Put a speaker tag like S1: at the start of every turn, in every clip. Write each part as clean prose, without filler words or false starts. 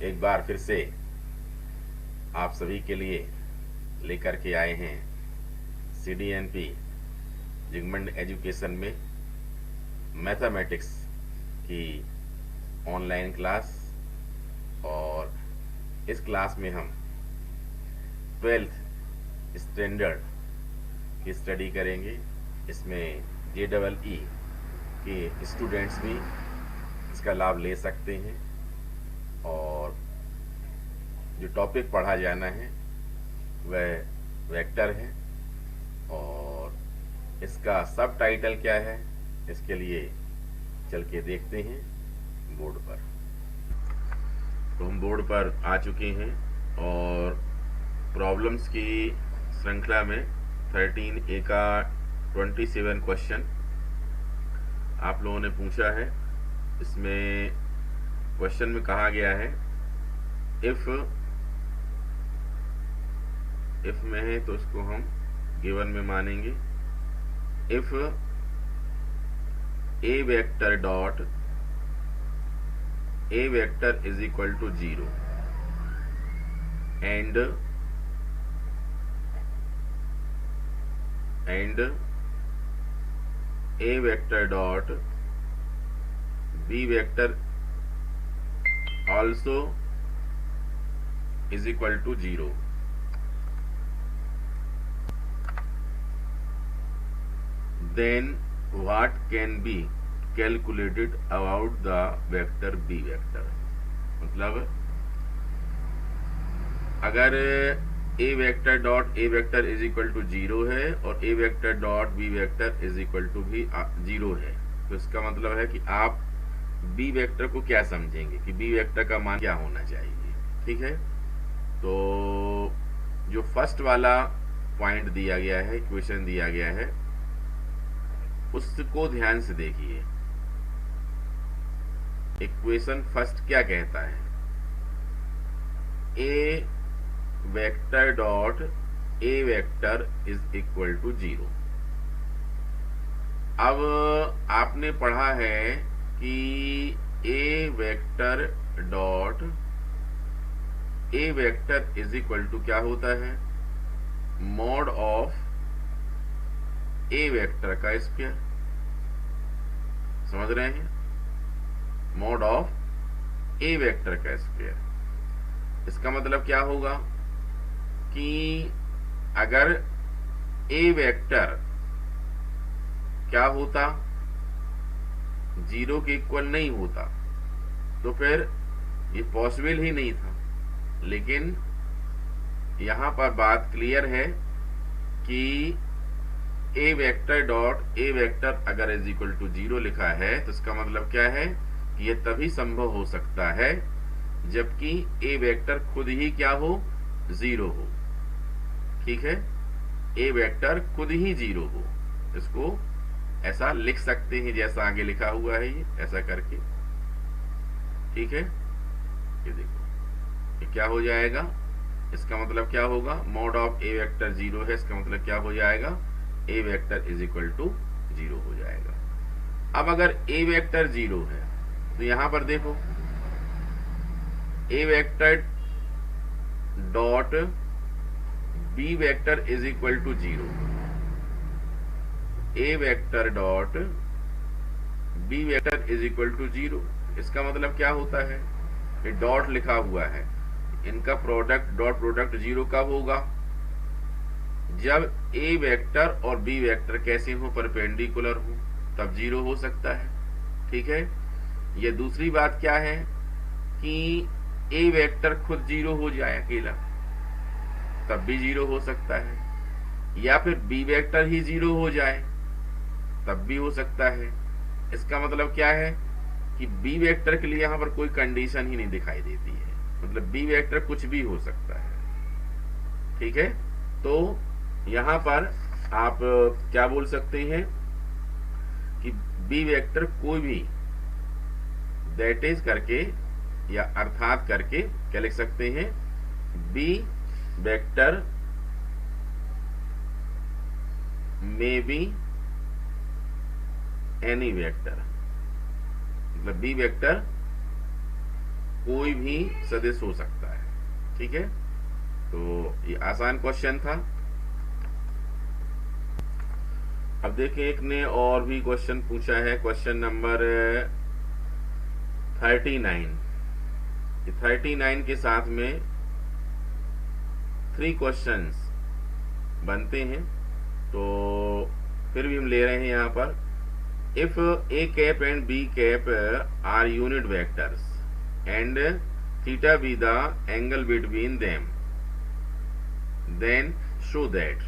S1: एक बार फिर से आप सभी के लिए लेकर के आए हैं CDNP जिगमंड एजुकेशन में मैथमेटिक्स की ऑनलाइन क्लास। और इस क्लास में हम 12th स्टैंडर्ड की स्टडी करेंगे। इसमें JEE के स्टूडेंट्स भी इसका लाभ ले सकते हैं। और जो टॉपिक पढ़ा जाना है वह वेक्टर है। और इसका सब टाइटल क्या है, इसके लिए चल के देखते हैं बोर्ड पर। तो हम बोर्ड पर आ चुके हैं और प्रॉब्लम्स की श्रृंखला में 13A का 27 क्वेश्चन आप लोगों ने पूछा है। इसमें क्वेश्चन में कहा गया है इफ में है तो इसको हम गिवन में मानेंगे। If a vector dot a vector is equal to 0 and a vector dot b vector also is equal to 0, then what can be calculated about the vector b vector। मतलब अगर a vector dot a vector is equal to 0 है और a vector dot b vector is equal to भी 0 है, तो इसका मतलब है कि आप बी वेक्टर को क्या समझेंगे कि बी वेक्टर का मान क्या होना चाहिए। ठीक है, तो जो फर्स्ट वाला पॉइंट दिया गया है, इक्वेशन दिया गया है, उसको ध्यान से देखिए। इक्वेशन फर्स्ट क्या कहता है, A vector dot A vector is equal to 0। अब आपने पढ़ा है कि A vector dot A vector is equal to क्या होता है, मॉड ऑफ ए वेक्टर का स्क्वायर। समझ रहे हैं, मॉड ऑफ ए वेक्टर का स्क्वायर। इसका मतलब क्या होगा कि अगर ए वेक्टर क्या होता, 0 के इक्वल नहीं होता, तो फिर ये पॉसिबल ही नहीं था। लेकिन यहां पर बात क्लियर है कि A vector dot A vector अगर इज इक्वल टू 0 लिखा है तो इसका मतलब क्या है कि यह तभी संभव हो सकता है जबकि ए वेक्टर खुद ही क्या हो, 0 हो। ठीक है, ए वेक्टर खुद ही 0 हो। इसको ऐसा लिख सकते हैं जैसा आगे लिखा हुआ है, ये ऐसा करके। ठीक है, ये देखो ये क्या हो जाएगा, इसका मतलब क्या होगा, मॉड ऑफ ए वेक्टर 0 है, इसका मतलब क्या हो जाएगा, ए वेक्टर इज इक्वल टू 0 हो जाएगा। अब अगर ए वेक्टर 0 है तो यहां पर देखो A vector dot B vector is equal to 0, A vector dot B vector is equal to 0। इसका मतलब क्या होता है, ये डॉट लिखा हुआ है, इनका प्रोडक्ट डॉट प्रोडक्ट 0 कब होगा, जब ए वेक्टर और बी वेक्टर कैसे हो, परपेंडिकुलर हो, तब 0 हो सकता है। ठीक है, ये दूसरी बात क्या है कि ए वेक्टर खुद 0 हो जाए अकेला, तब भी 0 हो सकता है, या फिर बी वेक्टर ही 0 हो जाए तब भी हो सकता है। इसका मतलब क्या है कि बी वेक्टर के लिए यहां पर कोई कंडीशन ही नहीं दिखाई देती है, मतलब बी वेक्टर कुछ भी हो सकता है। ठीक है, तो यहां पर आप क्या बोल सकते हैं कि बी वेक्टर कोई भी दैट इज करके या अर्थात करके क्या लिख सकते हैं, B vector may be any vector, मतलब बी वेक्टर कोई भी सदिश हो सकता है। ठीक है, तो ये आसान क्वेश्चन था। अब देखिए एक ने और भी क्वेश्चन पूछा है, क्वेश्चन नंबर 39। 39 के साथ में 3 क्वेश्चंस बनते हैं, तो फिर भी हम ले रहे हैं यहाँ पर। If A cap and B cap are unit vectors and theta be the angle between them, then show that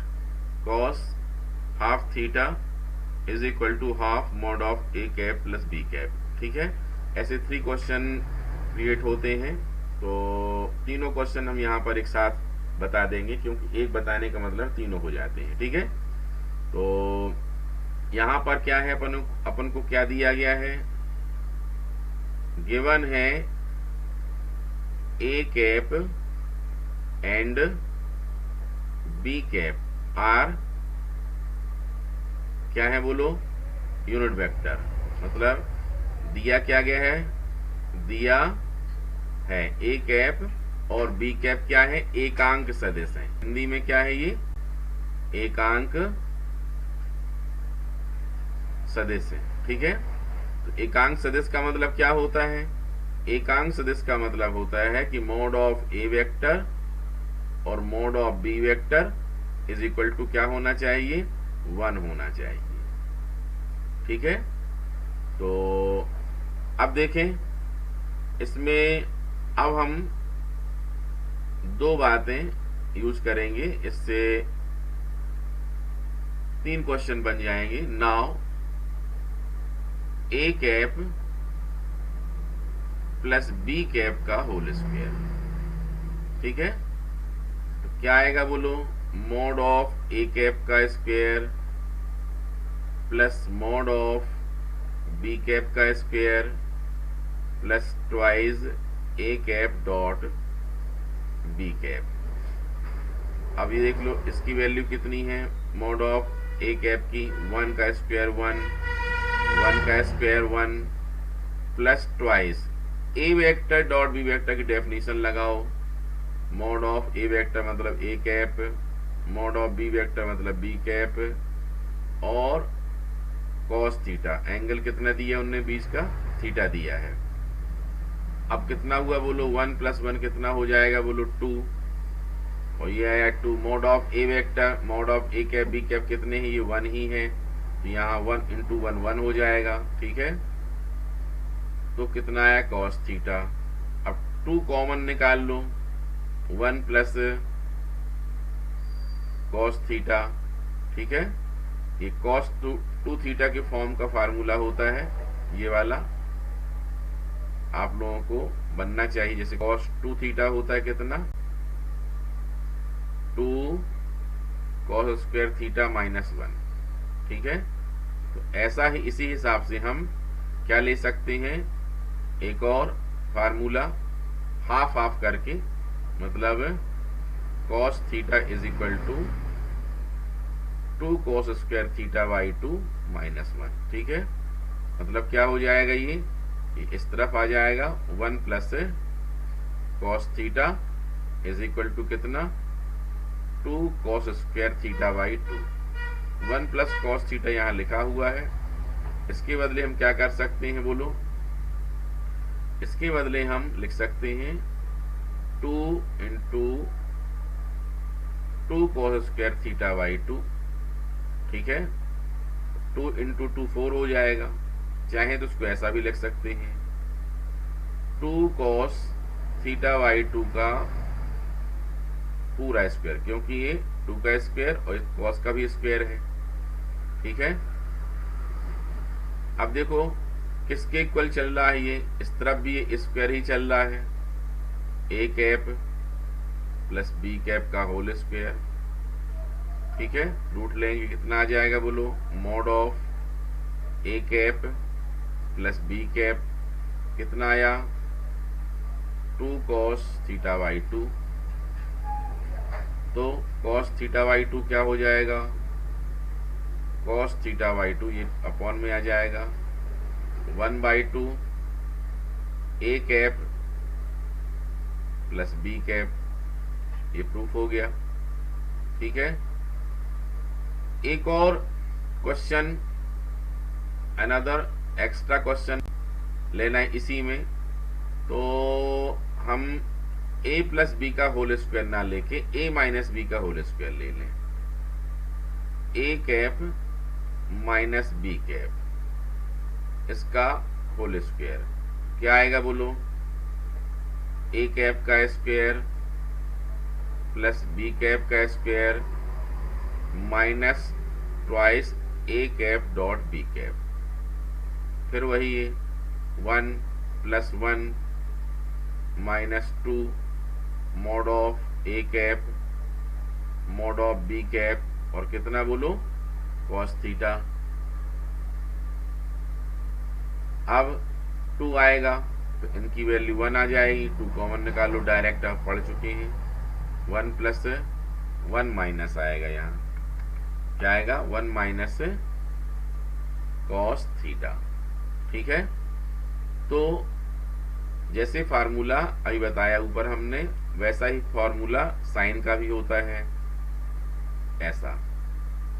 S1: cos half theta is equal to half mod of A cap plus B cap. ठीक है, ऐसे 3 question create होते हैं, तो तीनों question हम यहाँ पर एक साथ बता देंगे, क्योंकि एक बताने का मतलब तीनों हो जाते हैं। ठीक है, तो यहाँ पर क्या है, अपन को क्या दिया गया है, गिवन है A cap and B cap are क्या है बोलो, यूनिट वेक्टर। मतलब दिया क्या गया है, दिया है ए कैप और बी कैप क्या है, एकांक सदिश है। हिंदी में क्या है ये, एकांक सदिश है। ठीक है, तो एकांक सदिश का मतलब क्या होता है, एकांक सदिश का मतलब होता है कि मोड ऑफ ए वेक्टर और mod of B vector is equal to क्या होना चाहिए, 1 होना चाहिए। ठीक है, तो अब देखें इसमें, अब हम 2 बातें यूज करेंगे, इससे 3 क्वेश्चन बन जाएंगे। Now A cap plus B cap का होल स्क्वायर। ठीक है, तो क्या आएगा बोलो, मोड ऑफ ए कैप का square plus mod of B cap का square plus twice A cap dot B cap. अब ये देख लो इसकी वैल्यू कितनी है, मोड ऑफ ए कैप की 1 का स्क्वायर 1, 1 का square 1 plus twice A vector dot B vector की डेफिनेशन लगाओ। मोड ऑफ ए वेक्टर मतलब A cap, mod of B vector मतलब बी कैप, और कॉस थीटा, एंगल कितना दिया उनने, 20 का थीटा दिया है। अब कितना हुआ बोलो, 1 प्लस 1 कितना हो जाएगा बोलो, 2, और ये आया 2। Mod of A vector, mod of A cap B cap कितने हैं, ये 1 ही है, तो यहाँ 1 इंटू 1 1 हो जाएगा। ठीक है, तो कितना आया कॉस थीटा। अब 2 कॉमन निकाल लो, 1 प्लस कॉस थीटा। ठीक है, ये कॉस 2 थीटा के फॉर्म का फार्मूला होता है, ये वाला आप लोगों को बनना चाहिए। जैसे कॉस 2 थीटा होता है कितना, 2 कॉस स्क्वायर थीटा माइनस 1। ठीक है, तो ऐसा ही इसी हिसाब से हम क्या ले सकते हैं, एक और फार्मूला हाफ हाफ करके, मतलब cos theta is equal to 2 cos square theta by 2 minus 1। ठीक है, मतलब क्या हो जाएगा, ये इस तरफ आ जाएगा, 1 plus cos theta is equal to कितना, 2 cos square theta by 2। 1 plus cos theta यहाँ लिखा हुआ है, इसके बदले हम क्या कर सकते हैं बोलो, इसके बदले हम लिख सकते हैं 2 into 2 cos square theta by 2। ठीक है, 2 इंटू 2 4 हो जाएगा, चाहे तो उसको ऐसा भी लिख सकते हैं, 2 कॉस थीटा बाई 2 का पूरा स्क्वायर, क्योंकि ये 2 का स्क्वायर और कॉस का भी स्क्वायर है। ठीक है, अब देखो किसके इक्वल चल रहा है, ये इस तरफ भी ये स्क्वायर ही चल रहा है, A cap plus B cap का होल स्क्वायर। ठीक है, रूट लेंगे कितना आ जाएगा बोलो, mod of A cap plus B cap कितना आया, 2 कॉस थीटा बाई 2। तो कॉस थीटा बाई 2 क्या हो जाएगा, कॉस थीटा बाई 2 ये अपॉन में आ जाएगा, 1/2 ए कैप प्लस बी कैप, ये प्रूफ हो गया। ठीक है, एक और क्वेश्चन, अनदर एक्स्ट्रा क्वेश्चन लेना है इसी में। तो हम a प्लस बी का होल स्क्वायर ना लेके a माइनस बी का होल स्क्वायर ले लें। a cap minus B cap, इसका होल स्क्वायर क्या आएगा बोलो? a कैप का स्क्वायर प्लस बी कैप का square minus twice a cap dot B cap, फिर वही है 1 plus 1 minus 2 mod of a cap mod of B cap, और कितना बोलो? cos theta. अब 2 आएगा तो इनकी वैल्यू 1 आ जाएगी, 2 कॉमन निकालो, डायरेक्ट आप पढ़ चुके हैं। 1 प्लस 1 माइनस आएगा, यहाँ क्या आएगा? 1 माइनस cos थीटा। ठीक है, तो जैसे फार्मूला अभी बताया ऊपर हमने, वैसा ही फार्मूला साइन का भी होता है, ऐसा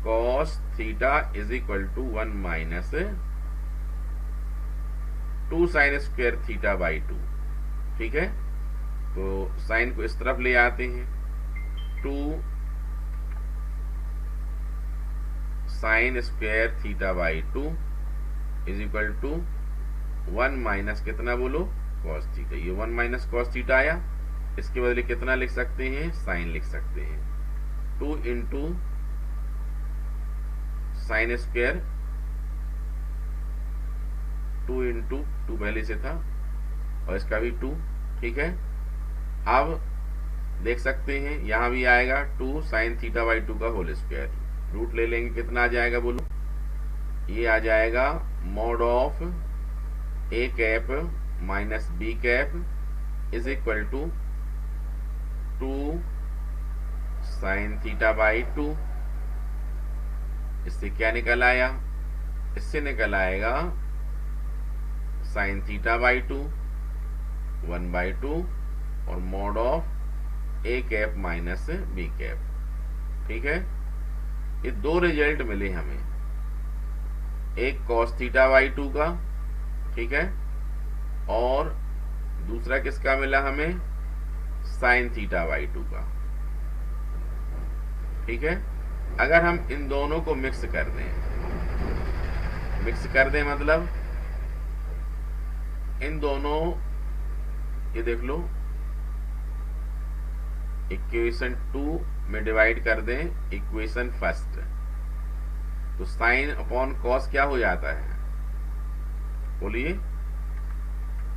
S1: cos theta is equal to 1 minus 2 sine square theta by 2। ठीक है, तो साइन को इस तरफ ले आते हैं, 2 sine square theta by 2 is equal to 1 minus कितना बोलो? cos theta. ये 1 माइनस cos थीटा आया, इसके बदले कितना लिख सकते हैं? साइन लिख सकते हैं। 2 इंटू साइन स्क्वायर, 2 इंटू 2 पहले से था और इसका भी 2। ठीक है, अब देख सकते हैं यहां भी आएगा 2 साइन थीटा बाई 2 का होल स्क्वायर, रूट ले लेंगे, कितना आ जाएगा बोलो? ये आ जाएगा mod of a cap minus B cap is equal to 2 sine theta by 2। इससे क्या निकल आया? इससे निकल आएगा साइन थीटा बाई 2 1 बाई 2 और mod of a cap minus B cap. ठीक है, ये दो रिजल्ट मिले हमें, एक cos थीटा बाई 2 का, ठीक है, और दूसरा किसका मिला हमें? साइन थीटा बाई 2 का। ठीक है, अगर हम इन दोनों को मिक्स कर दें मतलब इन दोनों, ये देख लो, इक्वेशन 2 में डिवाइड कर दें इक्वेशन फर्स्ट, तो साइन अपॉन कॉस क्या हो जाता है? बोलिए,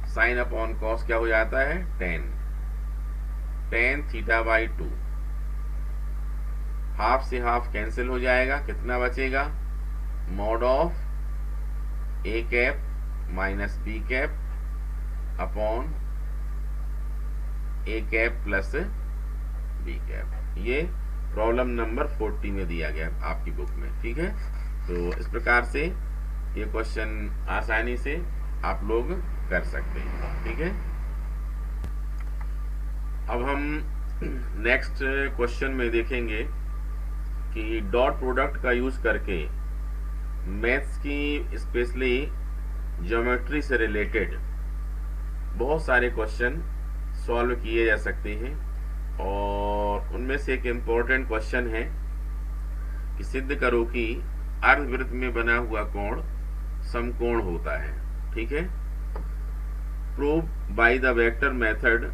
S1: साइन अपॉन कॉस क्या हो जाता है? Tan theta by 2। हाफ से हाफ कैंसिल हो जाएगा, कितना बचेगा? Mod of a cap minus B cap upon a cap plus B cap. ये प्रॉब्लम नंबर 40 में दिया गया आपकी बुक में। ठीक है, तो इस प्रकार से ये क्वेश्चन आसानी से आप लोग कर सकते हैं। ठीक है, अब हम नेक्स्ट क्वेश्चन में देखेंगे कि डॉट प्रोडक्ट का यूज करके मैथ्स की स्पेशली ज्योमेट्री से रिलेटेड बहुत सारे क्वेश्चन सॉल्व किए जा सकते हैं, और उनमें से एक इम्पोर्टेंट क्वेश्चन है कि सिद्ध करो कि अर्धवृत्त में बना हुआ कोण समकोण होता है। ठीक है, prove by the vector method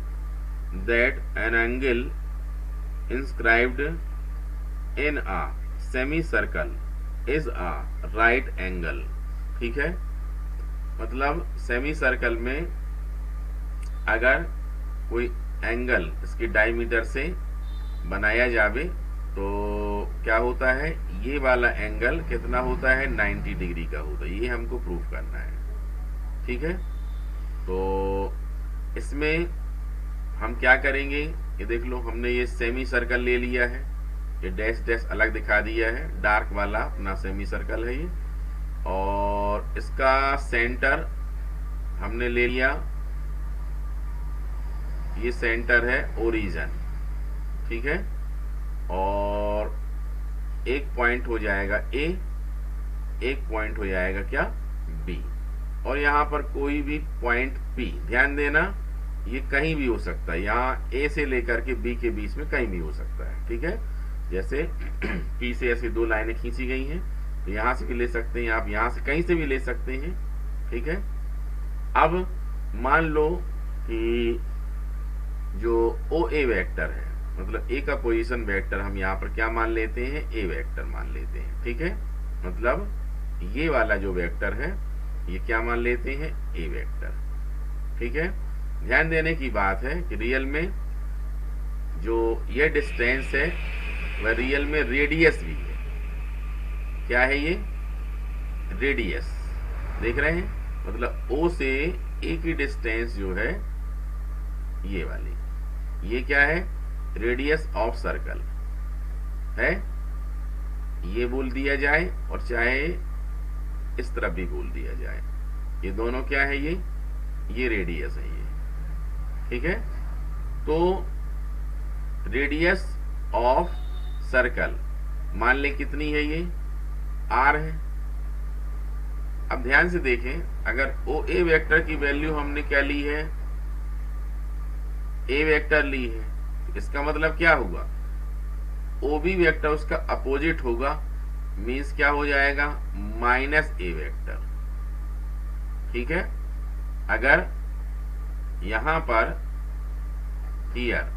S1: that an angle inscribed in a semi circle is a right angle. ठीक है, मतलब सेमी सर्कल में अगर कोई एंगल इसके डायमीटर से बनाया जावे तो क्या होता है? ये वाला एंगल कितना होता है? 90 डिग्री का होता है। ये हमको प्रूफ करना है। ठीक है, तो इसमें हम क्या करेंगे? ये देख लो, हमने ये सेमी सर्कल ले लिया है, ये डैश डैश अलग दिखा दिया है, डार्क वाला अपना सेमी सर्कल है ये, और इसका सेंटर हमने ले लिया ये सेंटर है ओरिजिन, ठीक है, और एक पॉइंट हो जाएगा ए, एक पॉइंट हो जाएगा क्या, बी, और यहाँ पर कोई भी पॉइंट पी, ध्यान देना ये कहीं भी हो सकता है, यहाँ ए से लेकर के बी के बीच में कहीं भी हो सकता है, ठीक है। जैसे पी से ऐसे दो लाइनें खींची गई हैं, तो यहाँ से भी ले सकते हैं आप, यहाँ से कहीं से भी ले सकते हैं, ठीक है। अब मान लो कि जो ओ ए वेक्टर है, मतलब ए का पोजीशन वेक्टर हम यहाँ पर क्या मान लेते हैं, ए वेक्टर मान लेते हैं, ठीक है। मतलब ये वाला जो वेक्टर है ये क्या मान लेते हैं, ए वेक्टर, ठीक है। ध्यान देने की बात है कि रियल में जो ये डिस्टेंस है वह रियल में रेडियस भी है। क्या है ये, रेडियस, देख रहे हैं, मतलब ओ से ए की डिस्टेंस जो है ये वाली, ये क्या है, रेडियस ऑफ सर्कल है, ये बोल दिया जाए और चाहे इस तरफ भी बोल दिया जाए, ये दोनों क्या है, ये रेडियस है, ये ठीक है। तो रेडियस ऑफ सर्कल मान ले कितनी है, ये आर है। अब ध्यान से देखें, अगर ओ ए वेक्टर की वैल्यू हमने क्या ली है, ए वेक्टर ली है, तो इसका मतलब क्या होगा, ओ बी वेक्टर उसका अपोजिट होगा, मीन्स क्या हो जाएगा, माइनस ए वेक्टर, ठीक है। अगर यहां पर हियर,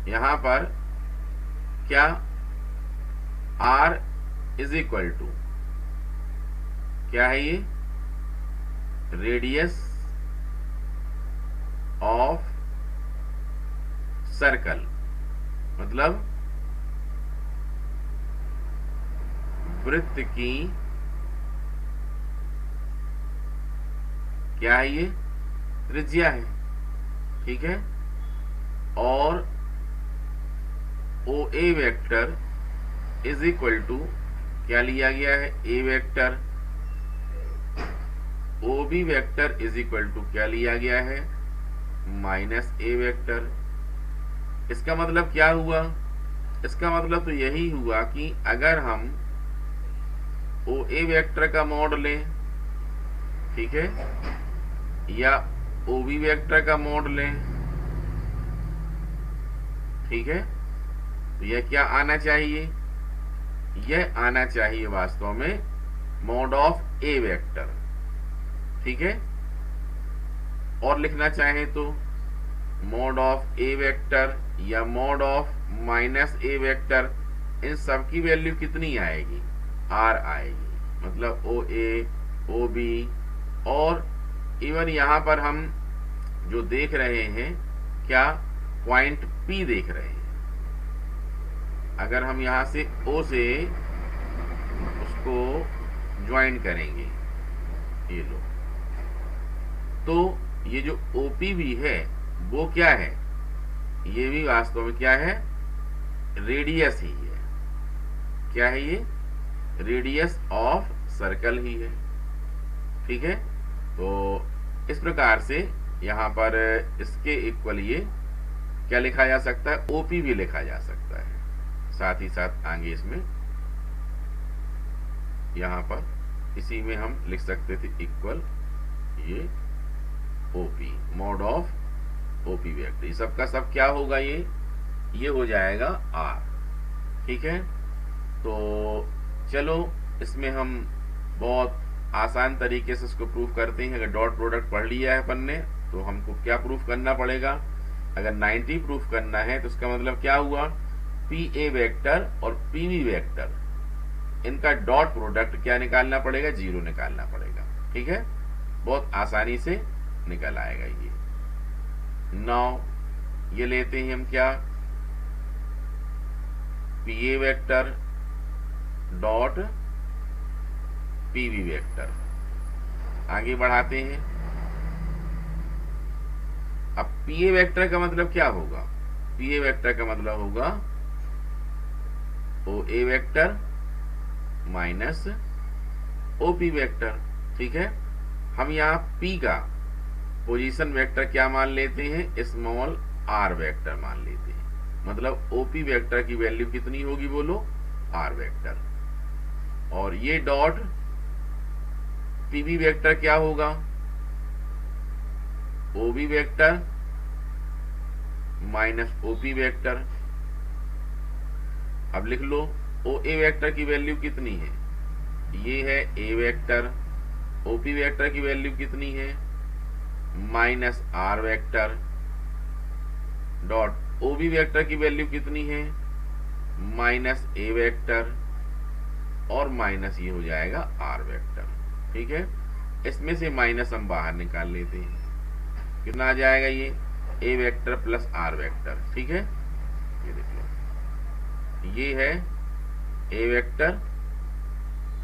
S1: यहां पर क्या, आर इज इक्वल टू क्या है, ये रेडियस ऑफ सर्कल, मतलब वृत्त की क्या है, ये त्रिज्या है, ठीक है। और O A vector is equal to क्या लिया गया है, A vector, O B vector is equal to क्या लिया गया है, माइनस ए वेक्टर। इसका मतलब क्या हुआ, इसका मतलब तो यही हुआ कि अगर हम ओ ए वेक्टर का मॉड लें, ठीक है, या ओ बी वेक्टर का मॉड लें, ठीक है, तो यह क्या आना चाहिए, यह आना चाहिए वास्तव में मॉड ऑफ ए वेक्टर, ठीक है। और लिखना चाहें तो मॉड ऑफ ए वेक्टर या mod of minus A vector, इन सब की वैल्यू कितनी आएगी, आर आएगी, मतलब ओ ए, ओ बी, और इवन यहां पर हम जो देख रहे हैं क्या, पॉइंट पी देख रहे हैं। अगर हम यहां से ओ से उसको ज्वाइन करेंगे, ये लो, तो ये जो ओपी भी है वो क्या है, ये भी वास्तव में क्या है, रेडियस ही है। क्या है ये, रेडियस ऑफ सर्कल ही है, ठीक है। तो इस प्रकार से यहां पर इसके इक्वल ये क्या लिखा जा सकता है, ओपी भी लिखा जा सकता है। साथ ही साथ आगे इसमें यहां पर इसी में हम लिख सकते थे इक्वल ये OP, mod of OP vector, ये सबका सब क्या होगा, ये हो जाएगा आर, ठीक है। तो चलो इसमें हम बहुत आसान तरीके से इसको प्रूफ करते हैं। अगर डॉट प्रोडक्ट पढ़ लिया है अपन ने तो हमको क्या प्रूफ करना पड़ेगा, अगर 90 प्रूफ करना है तो इसका मतलब क्या हुआ, पी ए वेक्टर और पी बी वेक्टर इनका डॉट प्रोडक्ट क्या निकालना पड़ेगा, 0 निकालना पड़ेगा, ठीक है। बहुत आसानी से निकल आएगा ये। नाउ ये लेते हैं हम क्या, P A vector dot P B vector, आगे बढ़ाते हैं। अब पी ए वेक्टर का मतलब क्या होगा, पी ए वेक्टर का मतलब होगा O A vector minus O P vector, ठीक है। हम यहाँ पी का पोजीशन वेक्टर क्या मान लेते हैं, स्मॉल आर वेक्टर मान लेते हैं। मतलब ओपी वेक्टर की वैल्यू कितनी होगी बोलो, आर वेक्टर। और ये डॉट पीवी वेक्टर क्या होगा, OB vector minus OP vector. अब लिख लो ओ ए वेक्टर की वैल्यू कितनी है, ये है ए वेक्टर। ओपी वेक्टर की वैल्यू कितनी है, minus R vector. Dot OB vector की वैल्यू कितनी है, माइनस ए वेक्टर, और माइनस ये हो जाएगा आर वेक्टर। ठीक है, इसमें से माइनस हम बाहर निकाल लेते हैं, कितना आ जाएगा, ये A vector plus R vector. ठीक है, ये देख लो, ये है ए वेक्टर,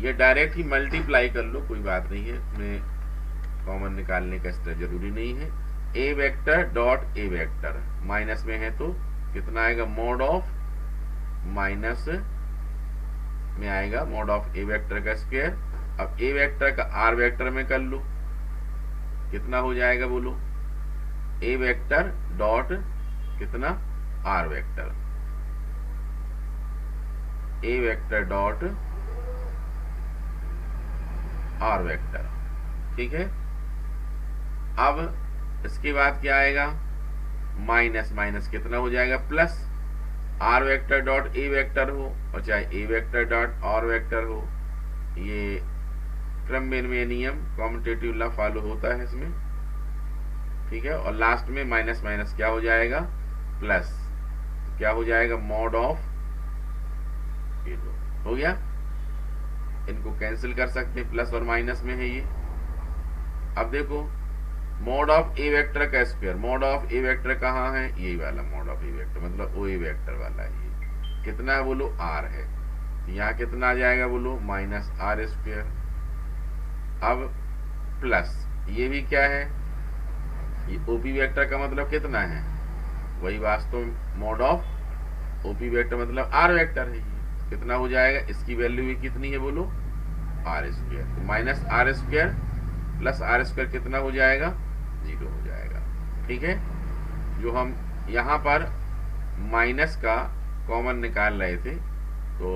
S1: ये डायरेक्ट ही मल्टीप्लाई कर लो, कोई बात नहीं है, इसमें कॉमन निकालने का स्टेप जरूरी नहीं है। A vector dot A vector minus में है तो कितना आएगा, मॉड ऑफ माइनस में आएगा मॉड ऑफ ए वेक्टर का स्क्वायर। अब ए वेक्टर का आर वेक्टर में कर लो, कितना हो जाएगा बोलो, ए वेक्टर डॉट कितना, R vector, A vector dot R vector. ठीक है, अब इसके बाद क्या आएगा, माइनस माइनस कितना हो जाएगा, plus R vector dot A vector हो और चाहे A vector dot R vector हो, ये क्रम में नियम कॉम्यूटेटिव लॉ फॉलो होता है इसमें। ठीक है, और लास्ट में माइनस माइनस क्या हो जाएगा, प्लस, तो क्या हो जाएगा, मॉड ऑफ, ये हो गया। इनको कैंसिल कर सकते हैं, प्लस और माइनस में है ये। अब देखो मॉड ऑफ ए वेक्टर का square, mod of A vector कहाँ है, यही वाला मॉड ऑफ ए वेक्टर, मतलब ओ ए वेक्टर वाला है, ये कितना है बोलो, आर है, यहाँ कितना आ जाएगा बोलो, माइनस आर स्क्वायर। अब प्लस ये भी क्या है, ये ओपी वेक्टर का मतलब कितना है, वही वास्तव मॉड ऑफ ओपी वेक्टर मतलब आर वेक्टर है, ये कितना हो जाएगा, इसकी वैल्यू भी कितनी है बोलो, आर स्क्वायर। तो minus R square plus R square कितना हो जाएगा, 0 हो जाएगा। ठीक है, जो हम यहाँ पर माइनस का कॉमन निकाल रहे थे तो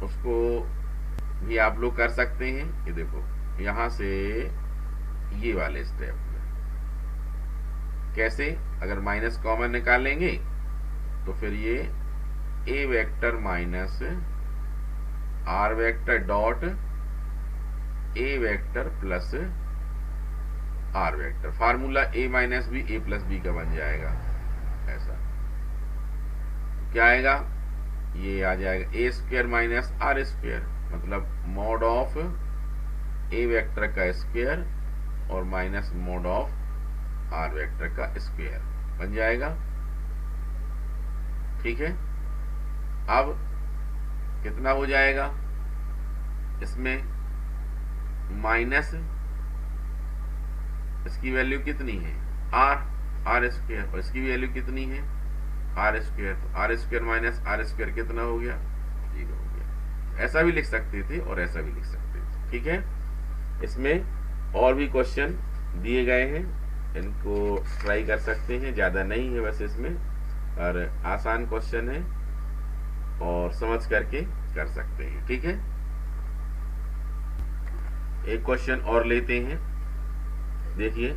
S1: उसको भी आप लोग कर सकते हैं। ये देखो यहाँ से ये वाले स्टेप में कैसे, अगर माइनस कॉमन निकालेंगे तो फिर ये A vector minus R vector dot A vector plus R vector, formula A minus B A plus B का बन जाएगा। ऐसा क्या आएगा, ये आ जाएगा A square minus R square, मतलब मॉड ऑफ ए वेक्टर का स्क्वायर और minus mod of R vector का स्क्वायर बन जाएगा। ठीक है, अब कितना हो जाएगा, इसमें माइनस इसकी वैल्यू कितनी है, आर स्क्वायर, और इसकी वैल्यू कितनी है, आर स्क्वायर, तो R square minus R square कितना हो गया, 0 हो गया। ऐसा भी लिख सकते थे और ऐसा भी लिख सकते थे। ठीक है, इसमें और भी क्वेश्चन दिए गए हैं, इनको ट्राई कर सकते हैं, ज़्यादा नहीं है वैसे इसमें, और आसान क्वेश्चन है और समझ करके कर सकते हैं। ठीक है, एक क्वेश्चन और लेते हैं, देखिए,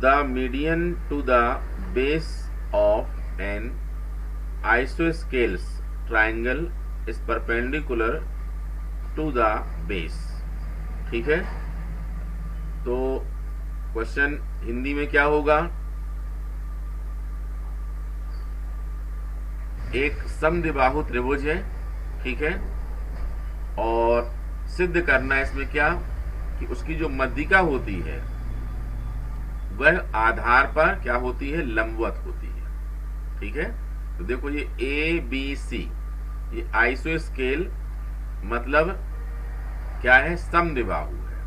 S1: the median to the base of an isosceles triangle is perpendicular to the base. ठीक है, तो क्वेश्चन हिंदी में क्या होगा, एक समद्विबाहु त्रिभुज है, ठीक है, और सिद्ध करना है इसमें क्या कि उसकी जो मध्यिका होती है वह आधार पर क्या होती है, लंबवत होती है। ठीक है, तो देखो ये ए बी सी, ये आइसोस्केल मतलब क्या है, समद्विबाहु है।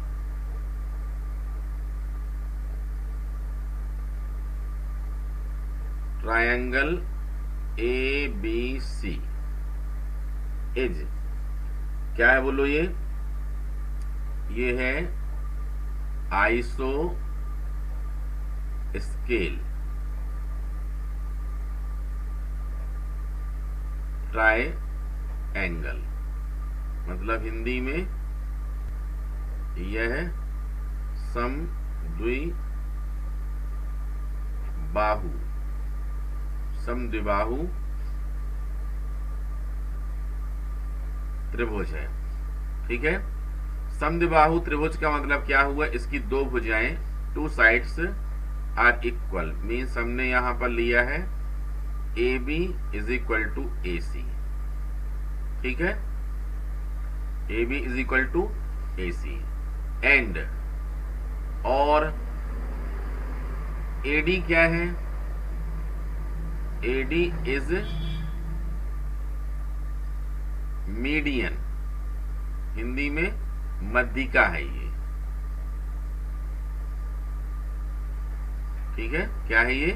S1: Triangle A B C is क्या है बोलो? ये है आइसो स्केल ट्राइएंगल, मतलब हिंदी में यह समद्विबाहु त्रिभुज है। ठीक है, समद्विबाहु त्रिभुज का मतलब क्या हुआ? इसकी दो भुजाएं, two sides are equal, means हमने यहां पर लिया है A B is equal to A C. ठीक है, A B is equal to A C and, और एडी क्या है? एडी इज मीडियन, हिंदी में मध्यिका है ये। ठीक है, क्या है ये?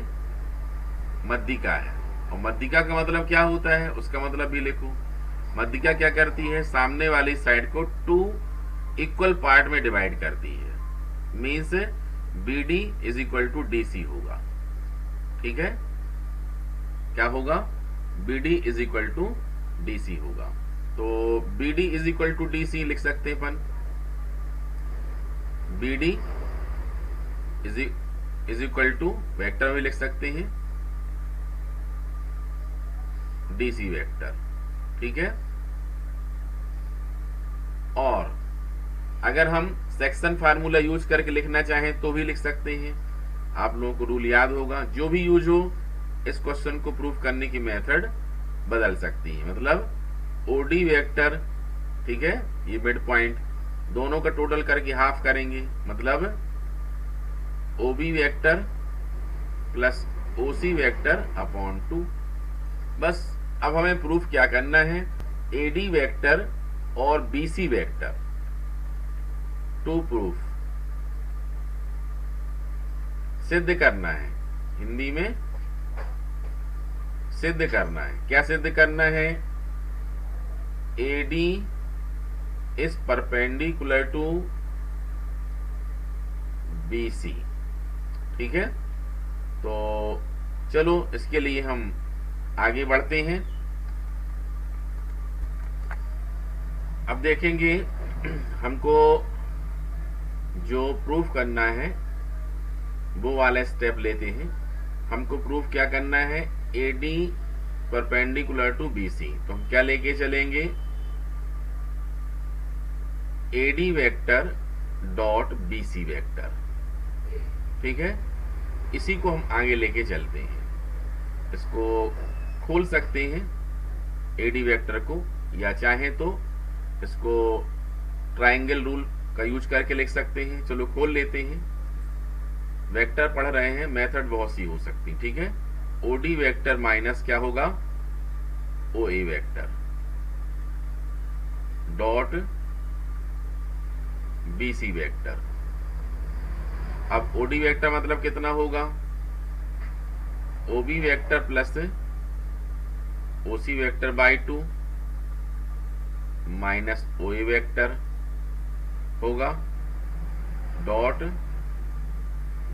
S1: मध्यिका है। और मध्यिका का मतलब क्या होता है? उसका मतलब भी लिखो। मध्यिका क्या करती है? सामने वाली साइड को टू इक्वल पार्ट में डिवाइड करती है, means B D is equal to D C होगा। ठीक है, क्या होगा? B D is equal to D C होगा। तो B D is equal to D C लिख सकते हैं अपन। B D is equal to vector भी लिख सकते हैं, डी सी वेक्टर। ठीक है, और अगर हम सेक्शन फार्मूला यूज करके लिखना चाहें तो भी लिख सकते हैं। आप लोगों को रूल याद होगा, जो भी यूज हो इस क्वेश्चन को प्रूफ करने की मेथड बदल सकती है। मतलब ओडी वेक्टर, ठीक है, ये मिड पॉइंट, दोनों का टोटल करके हाफ करेंगे, मतलब OB vector plus OC vector upon 2। बस अब हमें प्रूफ क्या करना है? एडी वेक्टर और बीसी वेक्टर टू प्रूफ सिद्ध करना है, हिंदी में सिद्ध करना है। क्या सिद्ध करना है? AD is perpendicular to BC. ठीक है, तो चलो इसके लिए हम आगे बढ़ते हैं। अब देखेंगे हमको जो प्रूफ करना है वो वाला स्टेप लेते हैं। हमको प्रूफ क्या करना है? AD perpendicular to BC. तो हम क्या लेके चलेंगे? AD vector dot BC vector. ठीक है, इसी को हम आगे लेके चलते हैं। इसको खोल सकते हैं एडी वेक्टर को, या चाहे तो इसको ट्रायंगल रूल का यूज करके लिख सकते हैं। चलो खोल लेते हैं। वेक्टर पढ़ रहे हैं, मेथड बहुत सी हो सकती। ठीक है, ओडी वेक्टर माइनस क्या होगा? O A vector dot BC vector. अब ओडी वेक्टर मतलब कितना होगा? OB vector plus OC vector by 2 minus O A vector होगा डॉट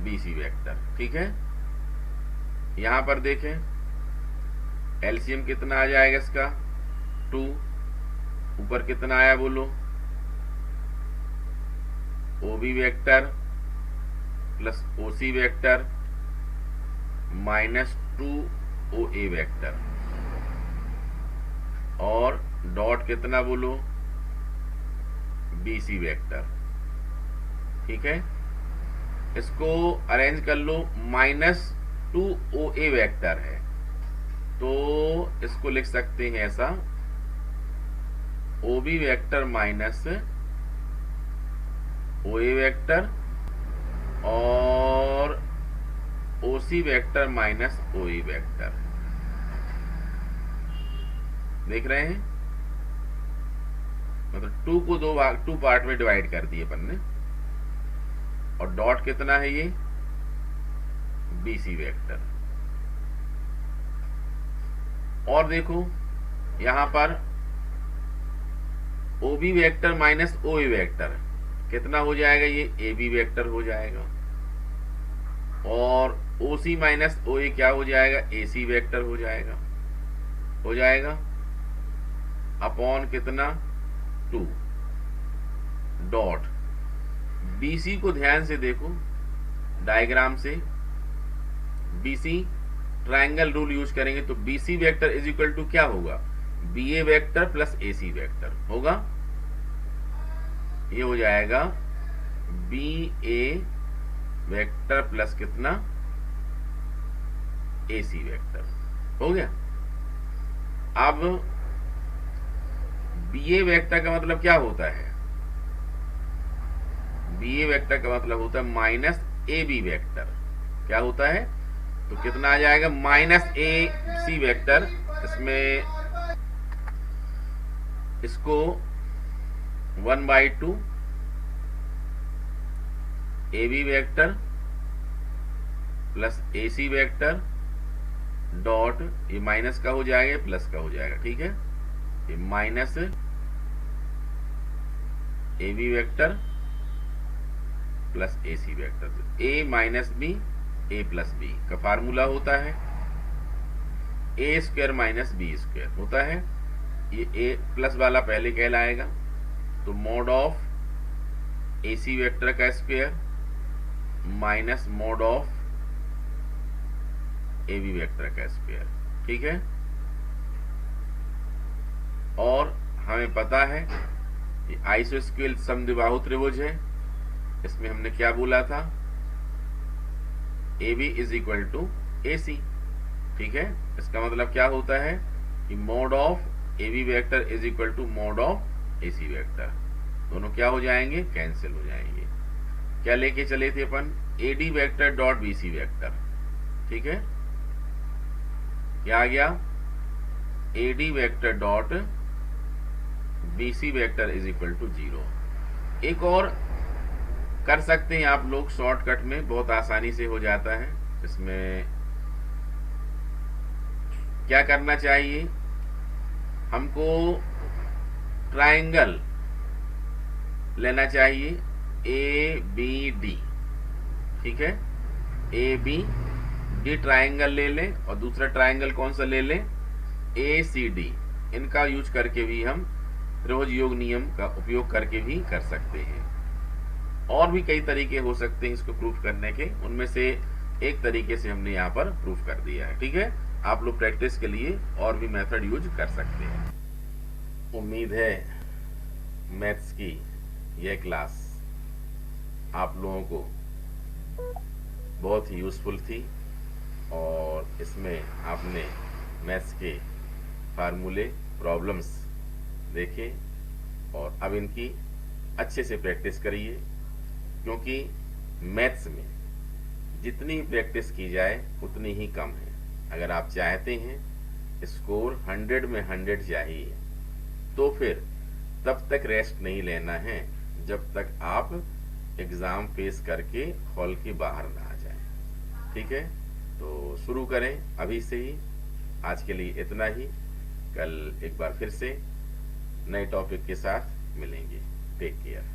S1: बीसी वेक्टर। ठीक है, यहां पर देखें एलसीएम कितना आ जाएगा इसका? 2। ऊपर कितना आया बोलो? OB vector plus OC vector minus 2 O A vector, और डॉट कितना बोलो? BC vector. ठीक है, इसको अरेंज कर लो। माइनस 2 ओ ए वेक्टर है तो इसको लिख सकते हैं ऐसा, ओबी vector minus O A vector और ओसी vector minus O A vector. देख रहे हैं, मतलब 2 को 2 पार्ट में डिवाइड कर दिए अपन ने। और डॉट कितना है? ये बीसी वेक्टर। और देखो यहां पर ओ B vector minus O A vector कितना हो जाएगा, ये ए बी वेक्टर हो जाएगा, और ओ सी माइनस ओ ए क्या हो जाएगा, ए सी वेक्टर हो जाएगा अपॉन कितना 2 डॉट BC को ध्यान से देखो डायग्राम से, BC ट्रायंगल रूल यूज करेंगे तो BC vector is equal to क्या होगा, BA vector plus AC vector होगा, ये हो जाएगा BA वेक्टर प्लस कितना AC वेक्टर हो गया। अब BA वेक्टर का मतलब क्या होता है, BA वेक्टर का मतलब होता है माइनस AB वेक्टर, क्या होता है, तो कितना आ जाएगा माइनस AC वेक्टर, इसमें इसको 1/2 AB vector plus AC vector dot, ये माइनस का हो जाएगा प्लस का हो जाएगा, ठीक है, ये minus AB vector plus AC vector, A minus B A plus B का फार्मूला होता है, A square minus B square होता है, ये ए प्लस वाला पहले कहलाएगा, तो मॉड ऑफ AC वेक्टर का square minus mod of AB vector का स्क्वायर, ठीक है। और हमें पता है ये आइसोस्केल समद्विबाहु त्रिभुज है, इसमें हमने क्या बोला था, AB is equal to AC, ठीक है, इसका मतलब क्या होता है कि mod of AB vector is equal to mod of AC vector, दोनों क्या हो जाएंगे, कैंसिल हो जाएंगे। क्या लेके चले थे अपन, AD vector dot BC vector, ठीक है, क्या आ गया, AD vector dot BC vector is equal to 0। एक और कर सकते हैं आप लोग शॉर्टकट में, बहुत आसानी से हो जाता है। इसमें क्या करना चाहिए, हमको ट्रायंगल लेना चाहिए ABD, ठीक है, ABD ट्रायंगल ले लें, और दूसरा ट्रायंगल कौन सा ले लें, ACD, इनका यूज करके भी हम त्रिभुज योग नियम का उपयोग करके भी कर सकते हैं। और भी कई तरीके हो सकते हैं इसको प्रूफ करने के, उनमें से एक तरीके से हमने यहाँ पर प्रूफ कर दिया है, ठीक है। आप लोग प्रैक्टिस के लिए और भी मेथड यूज कर सकते हैं। उम्मीद है मैथ्स की यह क्लास आप लोगों को बहुत ही यूजफुल थी, और इसमें आपने मैथ्स के फार्मूले, प्रॉब्लम्स देखे, और अब इनकी अच्छे से प्रैक्टिस करिए, क्योंकि मैथ्स में जितनी प्रैक्टिस की जाए उतनी ही कम है। अगर आप चाहते हैं स्कोर 100 में 100 चाहिए, तो फिर तब तक रेस्ट नहीं लेना है जब तक आप एग्जाम फेस करके हॉल के बाहर ना आ जाएं, ठीक है। तो शुरू करें अभी से ही। आज के लिए इतना ही, कल एक बार फिर से नए टॉपिक के साथ मिलेंगे। Take care.